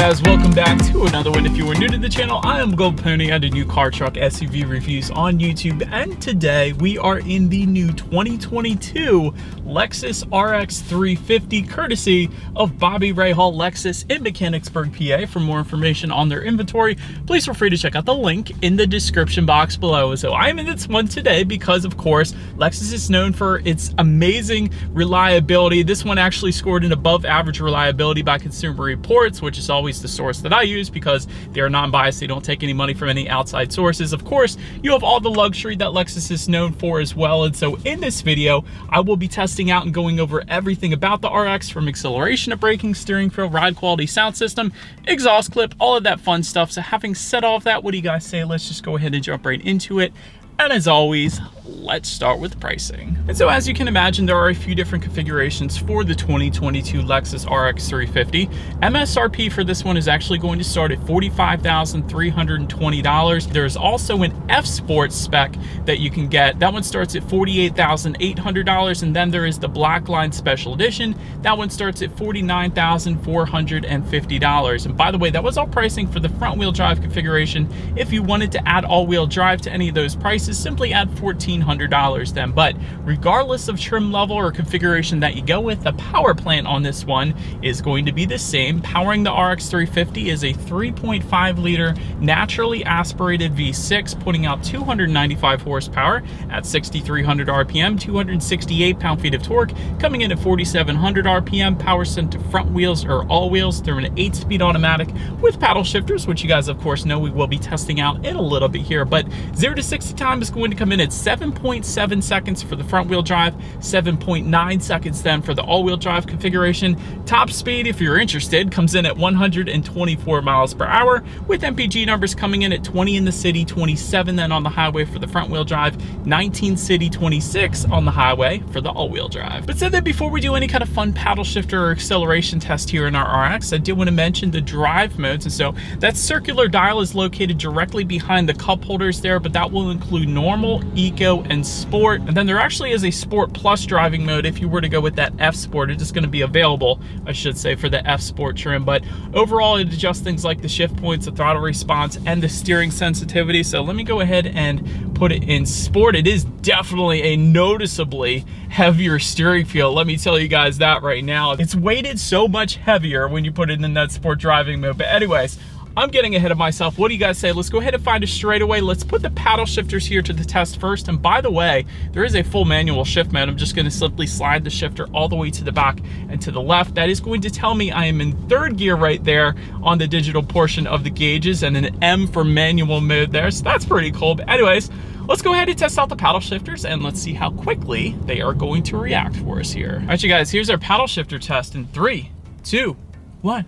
guys, welcome back to another one. If you are new to the channel, I am Gold Pony. I do new car, truck, SUV reviews on YouTube, and today we are in the new 2022 Lexus RX 350 courtesy of Bobby Rahal Lexus in Mechanicsburg, PA. For more information on their inventory, please feel free to check out the link in the description box below. So I'm in this one today because, of course, Lexus is known for its amazing reliability. This one actually scored an above average reliability by Consumer Reports, which is always the source that I use because they are non-biased. They don't take any money from any outside sources. Of course, you have all the luxury that Lexus is known for as well. And so in this video, I will be testing out and going over everything about the RX, from acceleration to braking, steering feel, ride quality, sound system, exhaust clip, all of that fun stuff. So having said all of that, what do you guys say? Let's just go ahead and jump right into it. And as always, let's start with pricing. And so as you can imagine, there are a few different configurations for the 2022 Lexus RX 350. MSRP for this one is actually going to start at $45,320. There's also an F Sport spec that you can get. That one starts at $48,800. And then there is the Black Line Special Edition. That one starts at $49,450. And by the way, that was all pricing for the front wheel drive configuration. If you wanted to add all-wheel drive to any of those prices, simply add $1,400 then. But regardless of trim level or configuration that you go with, the power plant on this one is going to be the same. Powering the RX 350 is a 3.5 liter naturally aspirated V6, putting out 295 horsepower at 6,300 RPM, 268 pound-feet of torque, coming in at 4,700 RPM, power sent to front wheels or all wheels through an 8-speed automatic with paddle shifters, which you guys of course know we will be testing out in a little bit here. But 0 to 60 time is going to come in at 7.7 seconds for the front wheel drive, 7.9 seconds then for the all-wheel drive configuration. Top speed, if you're interested, comes in at 124 miles per hour, with MPG numbers coming in at 20 in the city, 27 then on the highway for the front wheel drive, 19 city, 26 on the highway for the all-wheel drive. But so then before we do any kind of fun paddle shifter or acceleration test here in our RX, I did want to mention the drive modes. And so that circular dial is located directly behind the cup holders there, but that will include normal, eco, and sport. And then there actually is a sport plus driving mode. If you were to go with that F Sport, it is going to be available, I should say, for the F Sport trim. But overall, it adjusts things like the shift points, the throttle response, and the steering sensitivity. So let me go ahead and put it in sport. It is definitely a noticeably heavier steering feel. Let me tell you guys that right now. It's weighted so much heavier when you put it in that sport driving mode. But anyways, I'm getting ahead of myself. What do you guys say? Let's go ahead and find a straightaway. Let's put the paddle shifters here to the test first. And by the way, there is a full manual shift mode. I'm just going to simply slide the shifter all the way to the back and to the left. That is going to tell me I am in third gear right there on the digital portion of the gauges, and an M for manual mode there. So that's pretty cool. But anyways, let's go ahead and test out the paddle shifters and let's see how quickly they are going to react for us here. All right, you guys, here's our paddle shifter test in 3, 2, 1,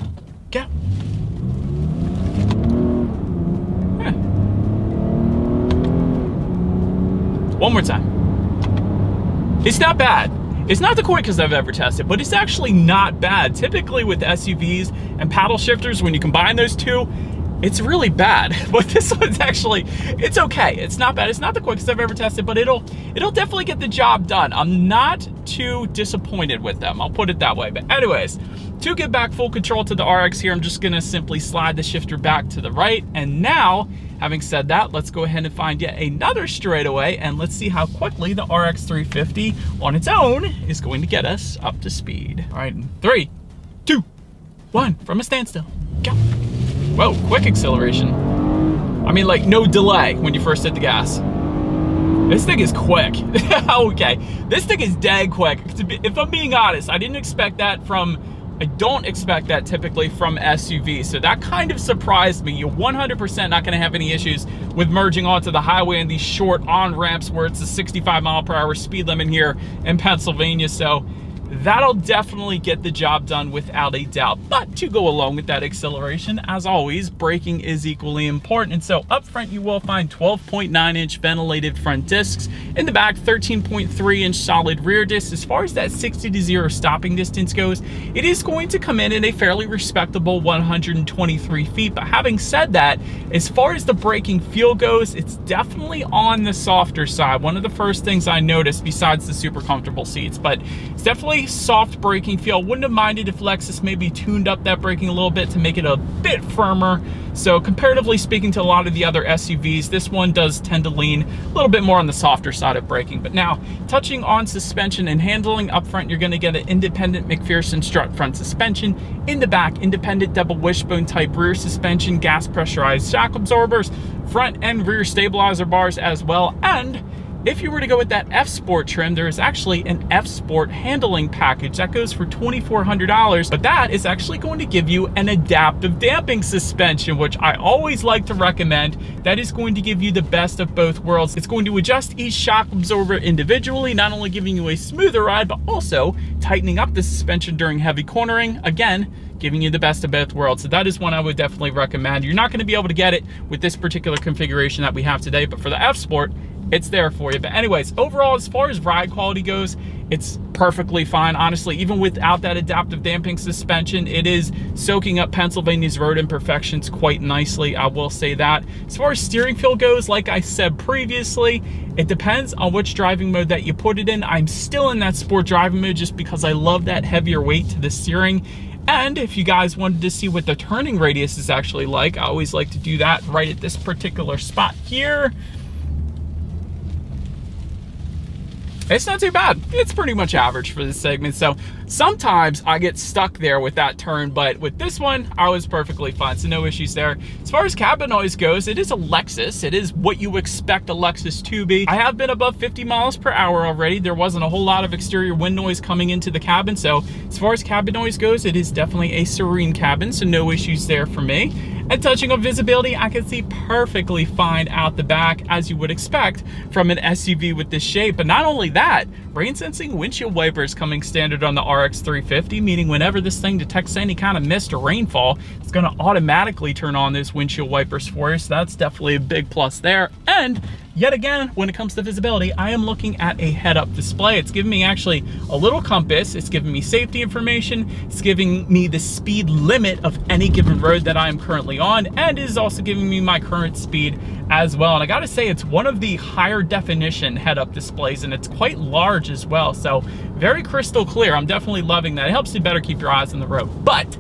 go. One more time. It's not bad. It's not the quickest I've ever tested, but it's actually not bad. Typically with SUVs and paddle shifters, when you combine those two, it's really bad. But this one's actually, it's okay. It's not bad. It's not the quickest I've ever tested, but it'll definitely get the job done. I'm not too disappointed with them, I'll put it that way. But anyways, to get back full control to the RX here, I'm just gonna simply slide the shifter back to the right. And now, having said that, let's go ahead and find yet another straightaway, and let's see how quickly the RX 350 on its own is going to get us up to speed. All right, 3, 2, 1, from a standstill, go. Whoa, quick acceleration. I mean, like no delay when you first hit the gas. This thing is quick. Okay, this thing is dead quick. If I'm being honest, I don't expect that typically from SUVs. So that kind of surprised me. You're 100% not gonna have any issues with merging onto the highway in these short on-ramps where it's a 65 mile per hour speed limit here in Pennsylvania. So that'll definitely get the job done without a doubt. But to go along with that acceleration, as always, braking is equally important. And so up front, you will find 12.9-inch ventilated front discs. In the back, 13.3-inch solid rear discs. As far as that 60 to 0 stopping distance goes, it is going to come in at a fairly respectable 123 feet. But having said that, as far as the braking feel goes, it's definitely on the softer side. One of the first things I noticed, besides the super comfortable seats, but it's definitely nice soft braking feel. Wouldn't have minded if Lexus maybe tuned up that braking a little bit to make it a bit firmer. So comparatively speaking to a lot of the other SUVs, this one does tend to lean a little bit more on the softer side of braking. But now, touching on suspension and handling, up front you're going to get an independent McPherson strut front suspension. In the back, independent double wishbone type rear suspension, gas pressurized shock absorbers, front and rear stabilizer bars as well. And if you were to go with that F Sport trim, there is actually an F Sport handling package that goes for $2,400, but that is actually going to give you an adaptive damping suspension, which I always like to recommend. That is going to give you the best of both worlds. It's going to adjust each shock absorber individually, not only giving you a smoother ride, but also tightening up the suspension during heavy cornering. Again, giving you the best of both worlds. So that is one I would definitely recommend. You're not going to be able to get it with this particular configuration that we have today, but for the F Sport, it's there for you. But anyways, overall, as far as ride quality goes, it's perfectly fine. Honestly, even without that adaptive damping suspension, it is soaking up Pennsylvania's road imperfections quite nicely, I will say that. As far as steering feel goes, like I said previously, it depends on which driving mode that you put it in. I'm still in that sport driving mode just because I love that heavier weight to the steering. And if you guys wanted to see what the turning radius is actually like, I always like to do that right at this particular spot here. It's not too bad. It's pretty much average for this segment. So sometimes I get stuck there with that turn, but with this one, I was perfectly fine. So no issues there. As far as cabin noise goes, it is a Lexus. It is what you expect a Lexus to be. I have been above 50 miles per hour already. There wasn't a whole lot of exterior wind noise coming into the cabin. So as far as cabin noise goes, it is definitely a serene cabin. So no issues there for me. And touching on visibility, I can see perfectly fine out the back, as you would expect from an SUV with this shape. But not only that, rain sensing windshield wipers coming standard on the RX 350, meaning whenever this thing detects any kind of mist or rainfall, it's going to automatically turn on those windshield wipers for you. So that's definitely a big plus there. And yet again, when it comes to visibility, I am looking at a head-up display. It's giving me actually a little compass. It's giving me safety information. It's giving me the speed limit of any given road that I am currently on, and it is also giving me my current speed as well. And I gotta say, it's one of the higher definition head-up displays, and it's quite large as well. So very crystal clear. I'm definitely loving that. It helps you better keep your eyes on the road. But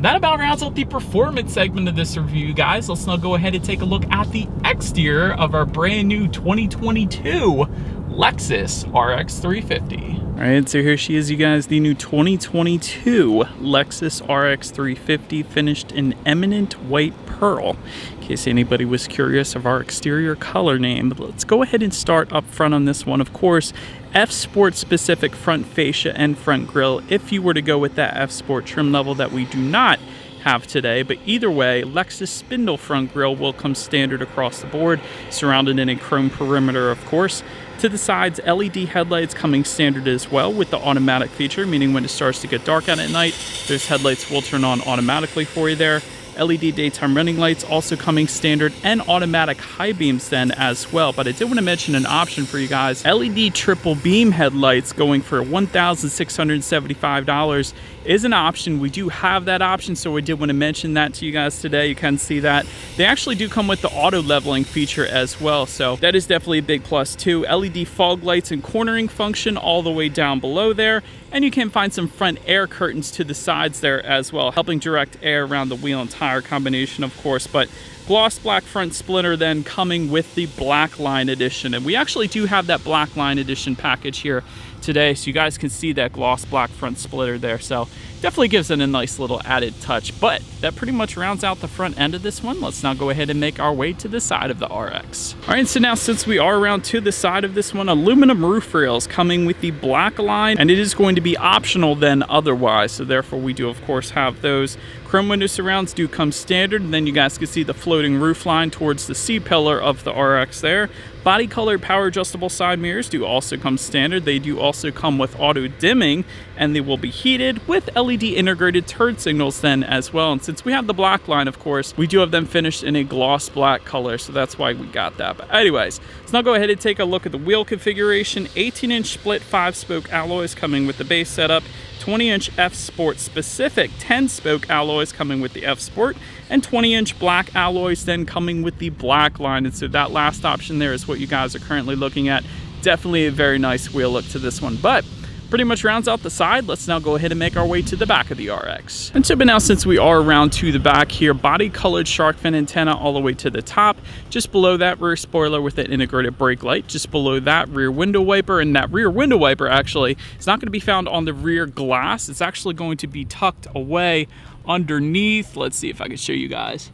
that about rounds out the performance segment of this review, guys. Let's now go ahead and take a look at the exterior of our brand new 2022 Lexus RX 350. All right, so here she is, you guys, the new 2022 Lexus RX 350, finished in eminent white pearl. In case anybody was curious of our exterior color name, but let's go ahead and start up front on this one. Of course, F Sport specific front fascia and front grille, if you were to go with that F Sport trim level that we do not have today. But either way, Lexus spindle front grille will come standard across the board, surrounded in a chrome perimeter, of course. To the sides, LED headlights coming standard as well with the automatic feature, meaning when it starts to get dark out at night, those headlights will turn on automatically for you there. LED daytime running lights also coming standard, and automatic high beams then as well. But I did want to mention an option for you guys. LED triple beam headlights going for $1,675 is an option. We do have that option, so we did want to mention that to you guys today. You can see that they actually do come with the auto leveling feature as well, so that is definitely a big plus too. LED fog lights and cornering function all the way down below there, and you can find some front air curtains to the sides there as well, helping direct air around the wheel and tire combination, of course. But gloss black front splitter then coming with the black line edition, and we actually do have that black line edition package here today, so you guys can see that gloss black front splitter there. So definitely gives it a nice little added touch. But that pretty much rounds out the front end of this one. Let's now go ahead and make our way to the side of the RX. All right, so now since we are around to the side of this one, aluminum roof rails coming with the black line, and it is going to be optional then otherwise, so therefore we do of course have those. Chrome window surrounds do come standard, and then you guys can see the floating roof line towards the C-pillar of the RX there. Body color power adjustable side mirrors do also come standard. They do also come with auto dimming, and they will be heated with LED integrated turn signals then as well. And since we have the black line, of course, we do have them finished in a gloss black color, so that's why we got that. But anyways, let's now go ahead and take a look at the wheel configuration. 18-inch split 5-spoke alloys coming with the base setup. 20-inch F Sport specific 10-spoke alloys coming with the F Sport, and 20-inch black alloys then coming with the black line. And so that last option there is what you guys are currently looking at. Definitely a very nice wheel look to this one. But pretty much rounds out the side. Let's now go ahead and make our way to the back of the RX. And so, but now since we are around to the back here, body colored shark fin antenna all the way to the top. Just below that, rear spoiler with an integrated brake light. Just below that, rear window wiper. And that rear window wiper actually is not going to be found on the rear glass. It's actually going to be tucked away underneath. Let's see if I can show you guys.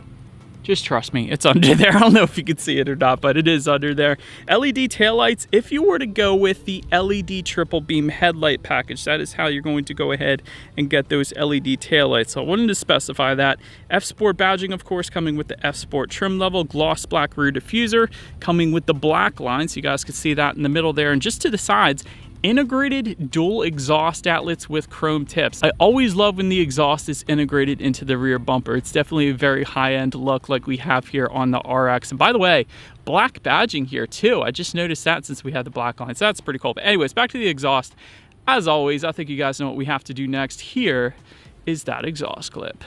Just trust me, it's under there. I don't know if you can see it or not, but it is under there. LED taillights. If you were to go with the LED triple beam headlight package, that is how you're going to go ahead and get those LED taillights. So I wanted to specify that. F-Sport badging, of course, coming with the F-Sport trim level. Gloss black rear diffuser, coming with the black line, so you guys can see that in the middle there. And just to the sides, integrated dual exhaust outlets with chrome tips. I always love when the exhaust is integrated into the rear bumper. It's definitely a very high-end look like we have here on the RX. And by the way, black badging here too. I just noticed that since we had the black lines. So that's pretty cool. But anyways, back to the exhaust. As always, I think you guys know what we have to do next. Here is that exhaust clip.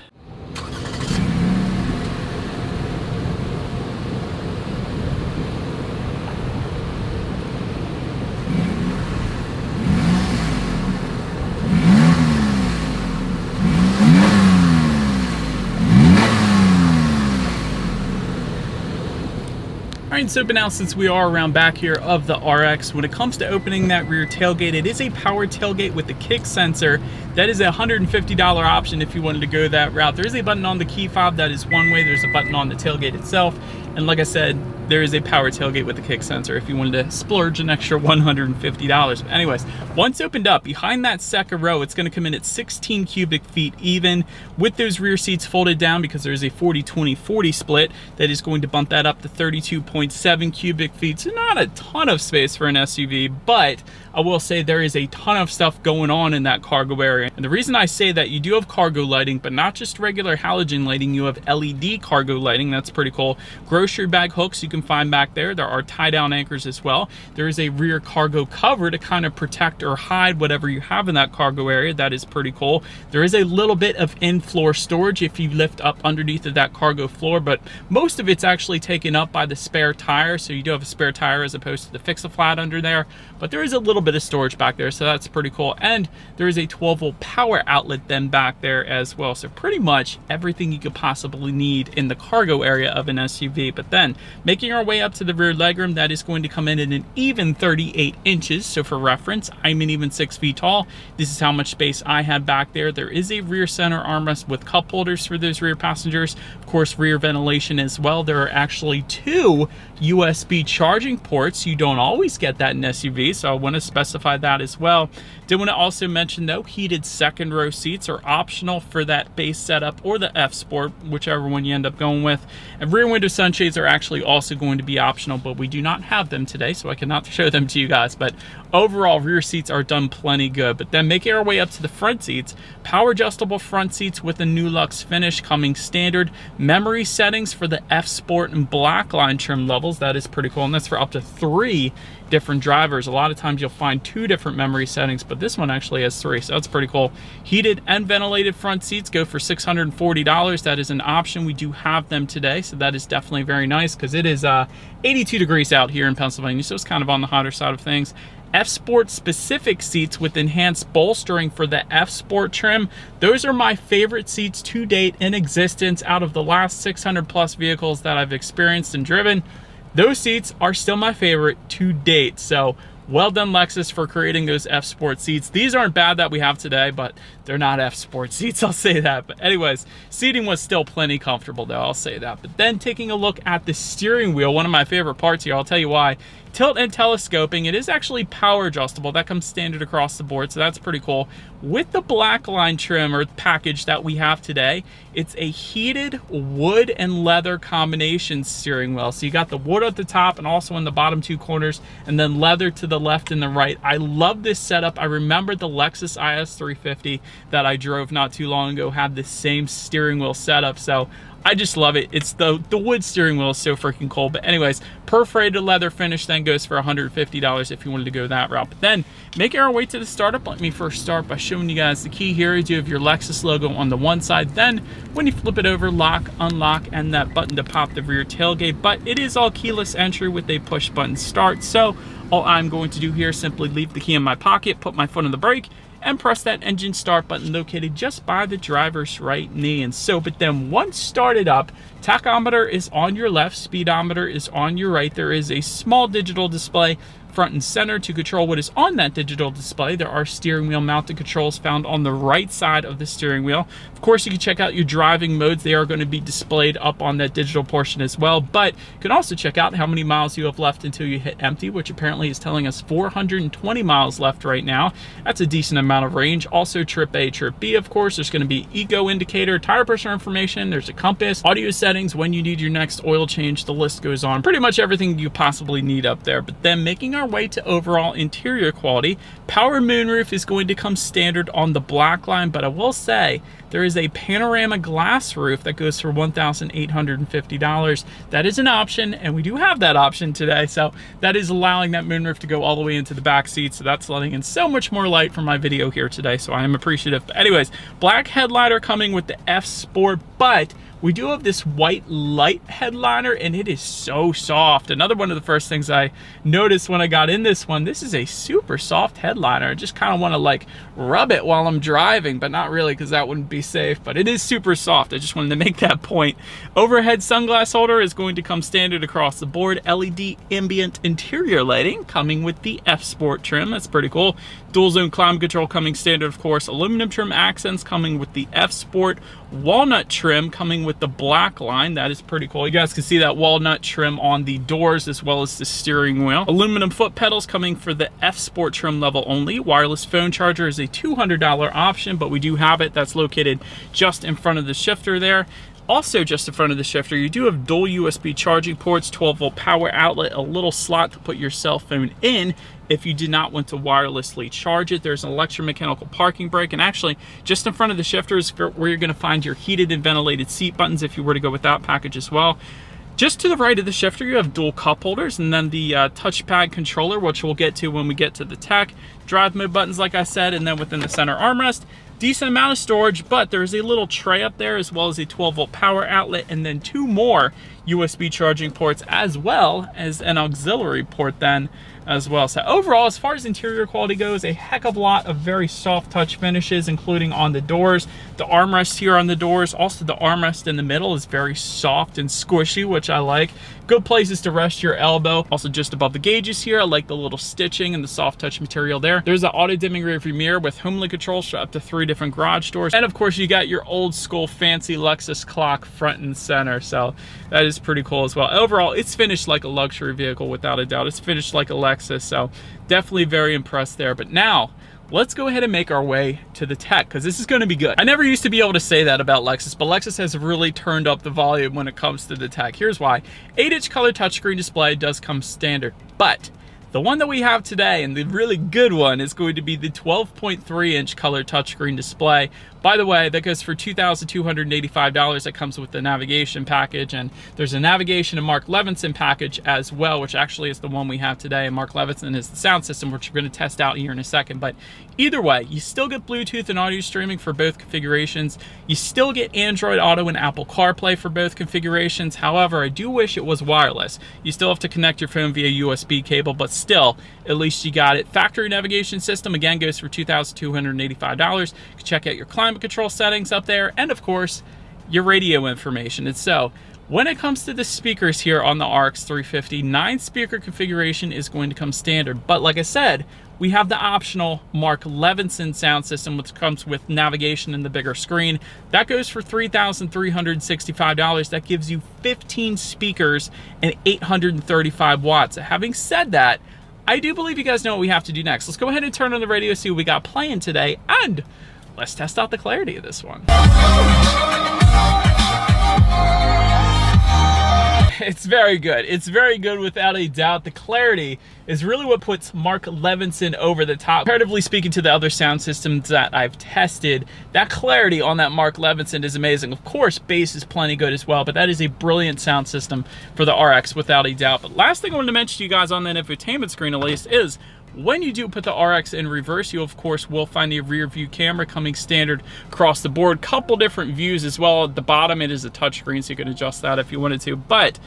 Alright, so but now since we are around back here of the RX, when it comes to opening that rear tailgate, it is a power tailgate with the kick sensor. That is a $150 option if you wanted to go that route. There is a button on the key fob, that is one way. There's a button on the tailgate itself. And like I said, there is a power tailgate with the kick sensor if you wanted to splurge an extra $150. But anyways, once opened up, behind that second row, it's going to come in at 16 cubic feet even with those rear seats folded down because there's a 40-20-40 split that is going to bump that up to 32.7 cubic feet. So not a ton of space for an SUV, but I will say there is a ton of stuff going on in that cargo area. And the reason I say that, you do have cargo lighting, but not just regular halogen lighting. You have LED cargo lighting. That's pretty cool. Grocery bag hooks you can find back there. There are tie-down anchors as well. There is a rear cargo cover to kind of protect or hide whatever you have in that cargo area. That is pretty cool. There is a little bit of in-floor storage if you lift up underneath of that cargo floor, but most of it's actually taken up by the spare tire. So you do have a spare tire as opposed to the fix-a-flat under there, but there is a little bit of storage back there, so that's pretty cool. And there is a 12-volt power outlet then back there as well. So pretty much everything you could possibly need in the cargo area of an SUV. But then making our way up to the rear legroom, that is going to come in at an even 38 inches. So for reference, I'm an even 6 feet tall. This is how much space I had back there. There is a rear center armrest with cup holders for those rear passengers. Of course, rear ventilation as well. There are actually 2 USB charging ports. You don't always get that in SUVs, so I want to specify that as well. Did want to also mention though, heated second row seats are optional for that base setup or the F Sport, whichever one you end up going with. And rear window sunshades are actually also going to be optional, but we do not have them today, so I cannot show them to you guys. But overall, rear seats are done plenty good. But then making our way up to the front seats, power adjustable front seats with a new luxe finish coming standard. Memory settings for the F Sport and black line trim levels. That is pretty cool, and that's for up to 3 different drivers. A lot of times you'll find 2 different memory settings, but this one actually has 3, so that's pretty cool. Heated and ventilated front seats go for $640. That is an option. We do have them today, so that is definitely very nice because it is 82 degrees out here in Pennsylvania, so it's kind of on the hotter side of things. F Sport specific seats with enhanced bolstering for the F Sport trim. Those are my favorite seats to date in existence out of the last 600 plus vehicles that I've experienced and driven. Those seats are still my favorite to date. So well done, Lexus, for creating those F Sport seats. These aren't bad that we have today, but they're not F Sport seats, I'll say that. But anyways, seating was still plenty comfortable though, I'll say that. But then taking a look at the steering wheel, one of my favorite parts here, I'll tell you why. Tilt and telescoping, it is actually power adjustable. That comes standard across the board, so that's pretty cool. With the black line trim or package that we have today, it's a heated wood and leather combination steering wheel. So you got the wood at the top and also in the bottom 2 corners, and then leather to the left and the right. I love this setup. I remember the Lexus IS 350 that I drove not too long ago had the same steering wheel setup, so I just love it. It's the wood steering wheel is so freaking cool. But anyways, perforated leather finish then goes for $150 if you wanted to go that route. But then making our way to the startup, let me first start by showing you guys the key here. You do have your Lexus logo on the one side. Then when you flip it over, lock, unlock, and that button to pop the rear tailgate. But it is all keyless entry with a push button start. So All I'm going to do here is simply leave the key in my pocket, put my foot on the brake, and press that engine start button located just by the driver's right knee. And so, but then once started up, tachometer is on your left, speedometer is on your right. There is a small digital display front and center to control what is on that digital display. There are steering wheel mounted controls found on the right side of the steering wheel. Of course, you can check out your driving modes. They are going to be displayed up on that digital portion as well, but you can also check out how many miles you have left until you hit empty, which apparently is telling us 420 miles left right now. That's a decent amount of range. Also trip A, trip B, of course. There's going to be eco indicator, tire pressure information. There's a compass, audio settings, when you need your next oil change. The list goes on. Pretty much everything you possibly need up there. But then making our way to overall interior quality, power moonroof is going to come standard on the black line, but I will say there is a panorama glass roof that goes for $1,850. That is an option, and we do have that option today, so that is allowing that moonroof to go all the way into the back seat, so that's letting in so much more light for my video here today, so I am appreciative. But anyways, black headliner coming with the F Sport, but we do have this white light headliner, and it is so soft. Another one of the first things I noticed when I got in this one, this is a super soft headliner. I just kind of want to like rub it while I'm driving, but not really because that wouldn't be safe, but it is super soft. I just wanted to make that point. Overhead sunglass holder is going to come standard across the board. LED ambient interior lighting coming with the F Sport trim. That's pretty cool. Dual zone climate control coming standard, of course. Aluminum trim accents coming with the F Sport. Walnut trim coming with the black line. That is pretty cool. You guys can see that walnut trim on the doors as well as the steering wheel. Aluminum foot pedals coming for the F Sport trim level only. Wireless phone charger is a $200 option, but we do have it. That's located just in front of the shifter there. Also just in front of the shifter, you do have dual USB charging ports, 12-volt power outlet, a little slot to put your cell phone in if you did not want to wirelessly charge it. There's an electromechanical parking brake, and actually just in front of the shifter is where you're going to find your heated and ventilated seat buttons if you were to go with that package as well. Just to the right of the shifter, you have dual cup holders, and then the touchpad controller, which we'll get to when we get to the tech. Drive mode buttons, like I said, and then within the center armrest, decent amount of storage, but there's a little tray up there as well as a 12-volt power outlet, and then two more USB charging ports as well as an auxiliary port then as well. So overall, as far as interior quality goes, a heck of a lot of very soft touch finishes, including on the doors, the armrest here on the doors. Also, the armrest in the middle is very soft and squishy, which I like. Good places to rest your elbow. Also, just above the gauges here, I like the little stitching and the soft touch material there. There's an auto dimming rearview mirror with home link controls for up to 3 different garage doors. And of course, you got your old school fancy Lexus clock front and center. So that is pretty cool as well. Overall, it's finished like a luxury vehicle without a doubt. It's finished like a Lexus, so definitely very impressed there. But now, let's go ahead and make our way to the tech, because this is going to be good. I never used to be able to say that about Lexus, but Lexus has really turned up the volume when it comes to the tech. Here's why. 8-inch color touchscreen display does come standard, but the one that we have today, and the really good one, is going to be the 12.3-inch color touchscreen display. By the way, that goes for $2,285. That comes with the navigation package, and there's a navigation and Mark Levinson package as well, which actually is the one we have today. And Mark Levinson is the sound system, which we're going to test out here in a second. But either way, you still get Bluetooth and audio streaming for both configurations. You still get Android Auto and Apple CarPlay for both configurations. However, I do wish it was wireless. You still have to connect your phone via USB cable, but still, at least you got it. Factory navigation system, again, goes for $2,285. You can check out your climate control settings up there, and of course, your radio information. And so, when it comes to the speakers here on the RX 350, 9-speaker configuration is going to come standard. But like I said, we have the optional Mark Levinson sound system, which comes with navigation and the bigger screen. That goes for $3,365. That gives you 15 speakers and 835 watts. Having said that, I do believe you guys know what we have to do next. Let's go ahead and turn on the radio, see what we got playing today, and let's test out the clarity of this one. It's very good. It's very good without a doubt. The clarity is really what puts Mark Levinson over the top. Comparatively speaking to the other sound systems that I've tested, that clarity on that Mark Levinson is amazing. Of course, bass is plenty good as well, but that is a brilliant sound system for the RX without a doubt. But last thing I wanted to mention to you guys on that infotainment screen at least is, when you do put the RX in reverse, you of course will find the rear view camera coming standard across the board. Couple different views as well. At the bottom, it is a touchscreen, so you can adjust that if you wanted to. But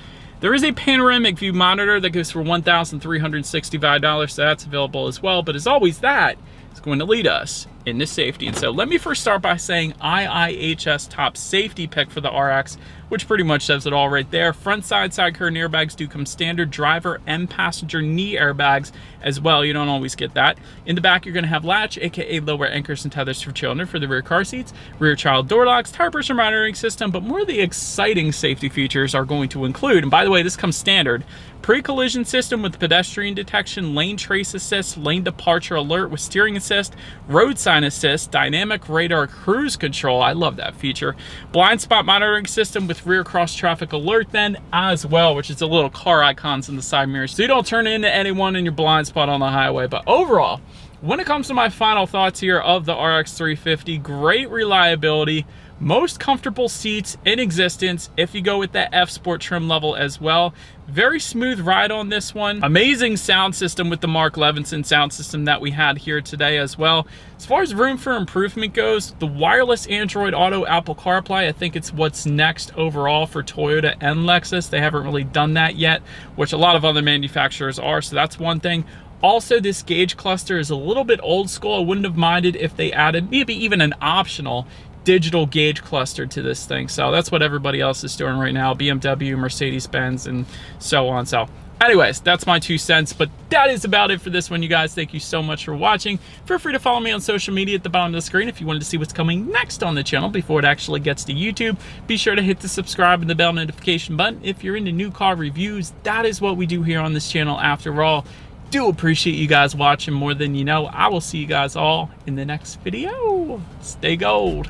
There is a panoramic view monitor that goes for $1,365, so that's available as well. But as always, that is going to lead us into safety. And so let me first start by saying IIHS top safety pick for the RX, which pretty much says it all right there. Front side curtain airbags do come standard, driver and passenger knee airbags as well. You don't always get that. In the back, you're going to have latch, aka lower anchors and tethers for children for the rear car seats, rear child door locks, tire pressure monitoring system. But more of the exciting safety features are going to include, and by the way, this comes standard, pre-collision system with pedestrian detection, lane trace assist, lane departure alert with steering assist, road sign assist, dynamic radar cruise control. I love that feature. Blind spot monitoring system with rear cross traffic alert then as well, which is the little car icons in the side mirrors, so you don't turn into anyone in your blind spot on the highway. But overall, when it comes to my final thoughts here of the RX 350, great reliability, most comfortable seats in existence if you go with that F Sport trim level as well. Very smooth ride on this one. Amazing sound system with the Mark Levinson sound system that we had here today as well. As far as room for improvement goes, the wireless Android Auto, Apple CarPlay, I think it's what's next overall for Toyota and Lexus. They haven't really done that yet, which a lot of other manufacturers are, so that's one thing. Also, this gauge cluster is a little bit old school. I wouldn't have minded if they added maybe even an optional digital gauge cluster to this thing. So that's what everybody else is doing right now, BMW, Mercedes-Benz, and so on. So anyways, that's my 2 cents, but that is about it for this one, you guys. Thank you so much for watching. Feel free to follow me on social media at the bottom of the screen if you wanted to see what's coming next on the channel before it actually gets to YouTube. Be sure to hit the subscribe and the bell notification button if you're into new car reviews. That is what we do here on this channel after all. Do appreciate you guys watching more than you know. I will see you guys all in the next video. Stay gold.